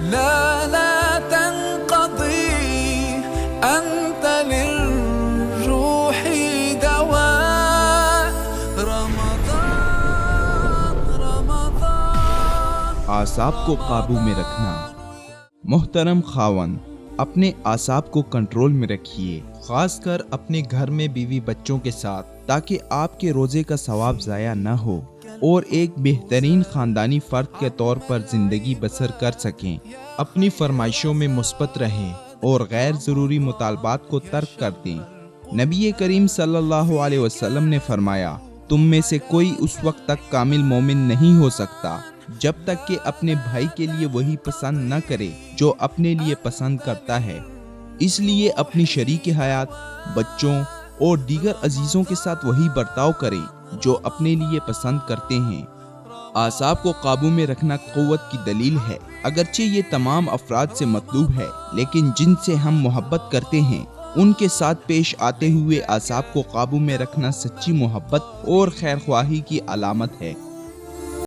لا لا تنقضي أنت للروح دواء رمضان اعصاب کو قابو میں رکھنا۔ محترم خاوند، اپنے اعصاب کو کنٹرول میں رکھیے، خاص کر اپنے گھر میں بیوی بچوں کے ساتھ، تاکہ آپ کے روزے کا ثواب ضائع نہ ہو اور ایک بہترین خاندانی فرد کے طور پر زندگی بسر کر سکیں۔ اپنی فرمائشوں میں مثبت رہیں اور غیر ضروری مطالبات کو ترک کر دیں۔ نبی کریم صلی اللہ علیہ وسلم نے فرمایا، تم میں سے کوئی اس وقت تک کامل مومن نہیں ہو سکتا جب تک کہ اپنے بھائی کے لیے وہی پسند نہ کرے جو اپنے لیے پسند کرتا ہے۔ اس لیے اپنی شریک حیات، بچوں اور دیگر عزیزوں کے ساتھ وہی برتاؤ کریں جو اپنے لیے پسند کرتے ہیں۔ اعصاب کو قابو میں رکھنا قوت کی دلیل ہے، اگرچہ یہ تمام افراد سے مطلوب ہے، لیکن جن سے ہم محبت کرتے ہیں ان کے ساتھ پیش آتے ہوئے اعصاب کو قابو میں رکھنا سچی محبت اور خیر خواہی کی علامت ہے۔